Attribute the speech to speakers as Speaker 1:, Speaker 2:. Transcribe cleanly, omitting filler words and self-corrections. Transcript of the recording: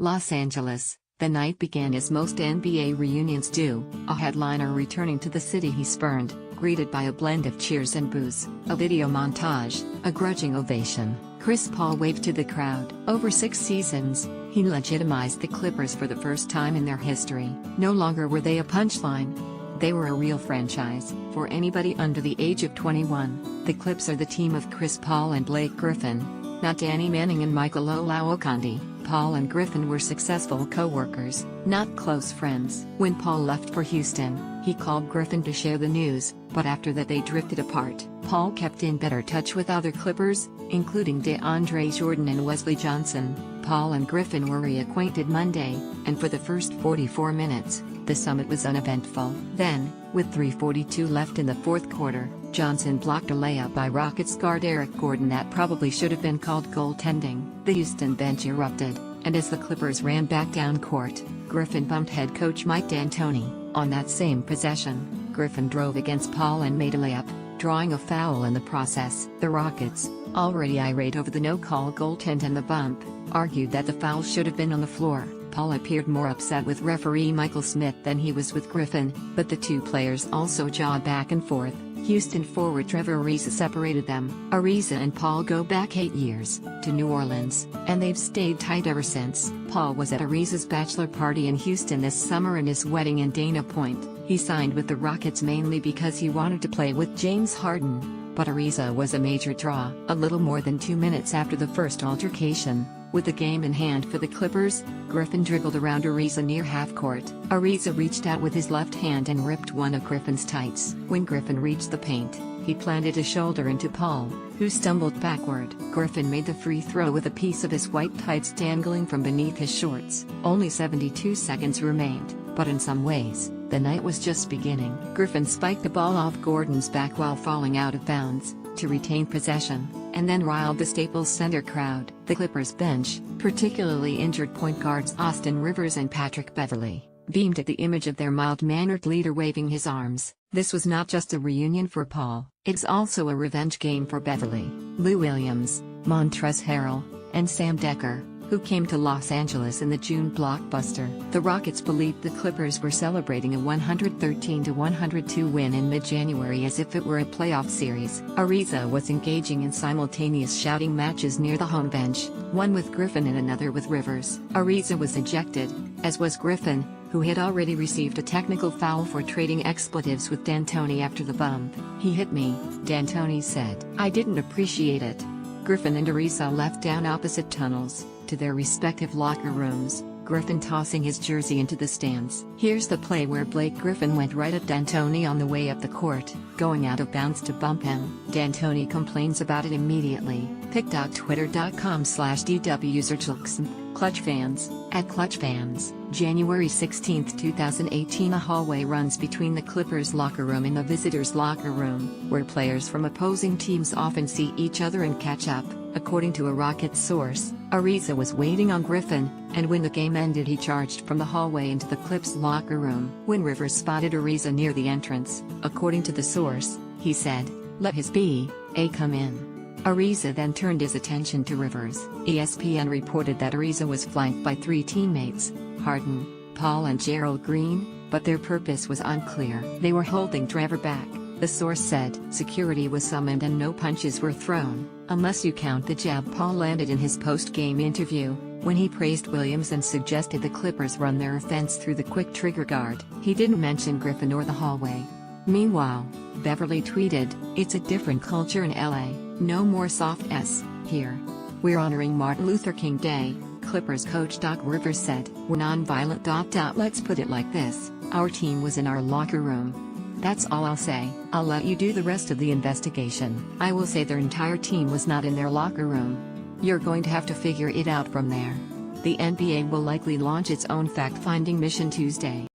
Speaker 1: Los Angeles, the night began as most NBA reunions do, a headliner returning to the city he spurned, greeted by a blend of cheers and boos, a video montage, a grudging ovation. Chris Paul waved to the crowd. Over 6 seasons, he legitimized the Clippers for the first time in their history. No longer were they a punchline. They were a real franchise. For anybody under the age of 21, the Clips are the team of Chris Paul and Blake Griffin, not Danny Manning and Michael Olajuwon. Paul and Griffin were successful co-workers, not close friends. When Paul left for Houston, he called Griffin to share the news, but after that they drifted apart. Paul kept in better touch with other Clippers, including DeAndre Jordan and Wesley Johnson. Paul and Griffin were reacquainted Monday, and for the first 44 minutes, the summit was uneventful. Then, with 3:42 left in the fourth quarter, Johnson blocked a layup by Rockets guard Eric Gordon that probably should have been called goaltending. The Houston bench erupted, and as the Clippers ran back down court, Griffin bumped head coach Mike D'Antoni. On that same possession, Griffin drove against Paul and made a layup, drawing a foul in the process. The Rockets, already irate over the no-call goaltend and the bump, argued that the foul should have been on the floor. Paul appeared more upset with referee Michael Smith than he was with Griffin, but the two players also jawed back and forth. Houston forward Trevor Ariza separated them. Ariza and Paul go back 8 years, to New Orleans, and they've stayed tight ever since. Paul was at Ariza's bachelor party in Houston this summer and his wedding in Dana Point. He signed with the Rockets mainly because he wanted to play with James Harden, but Ariza was a major draw. A little more than 2 minutes after the first altercation, with the game in hand for the Clippers, Griffin dribbled around Ariza near half-court. Ariza reached out with his left hand and ripped one of Griffin's tights. When Griffin reached the paint, he planted a shoulder into Paul, who stumbled backward. Griffin made the free throw with a piece of his white tights dangling from beneath his shorts. Only 72 seconds remained, but in some ways, the night was just beginning. Griffin spiked the ball off Gordon's back while falling out of bounds, to retain possession, and then riled the Staples Center crowd. The Clippers bench, particularly injured point guards Austin Rivers and Patrick Beverley, beamed at the image of their mild-mannered leader waving his arms. This was not just a reunion for Paul, it's also a revenge game for Beverley, Lou Williams, Montrezl Harrell, and Sam Dekker, who came to Los Angeles in the June blockbuster. The Rockets believed the Clippers were celebrating a 113-102 win in mid-January as if it were a playoff series. Ariza was engaging in simultaneous shouting matches near the home bench, one with Griffin and another with Rivers. Ariza was ejected, as was Griffin, who had already received a technical foul for trading expletives with D'Antoni after the bump. "He hit me," D'Antoni said. "I didn't appreciate it." Griffin and Ariza left down opposite tunnels, to their respective locker rooms, Griffin tossing his jersey into the stands. Here's the play where Blake Griffin went right at D'Antoni on the way up the court, going out of bounds to bump him. D'Antoni complains about it immediately. pic.twitter.com/DWUserChulksm. Clutch fans, at Clutch Fans, January 16, 2018. A hallway runs between the Clippers' locker room and the visitors' locker room, where players from opposing teams often see each other and catch up. According to a Rockets source, Ariza was waiting on Griffin, and when the game ended he charged from the hallway into the Clips' locker room. When Rivers spotted Ariza near the entrance, according to the source, he said, "Let his B.A. come in." Ariza then turned his attention to Rivers. ESPN reported that Ariza was flanked by 3 teammates, Harden, Paul and Gerald Green, but their purpose was unclear. They were holding Trevor back, the source said. Security was summoned and no punches were thrown, unless you count the jab Paul landed in his post-game interview, when he praised Williams and suggested the Clippers run their offense through the quick trigger guard. He didn't mention Griffin or the hallway. Meanwhile, Beverley tweeted, "It's a different culture in LA, no more soft S here. We're honoring Martin Luther King Day," Clippers coach Doc Rivers said. "We're non-violent. Let's put it like this, our team was in our locker room. That's all I'll say. I'll let you do the rest of the investigation. I will say their entire team was not in their locker room. You're going to have to figure it out from there." The NBA will likely launch its own fact-finding mission Tuesday.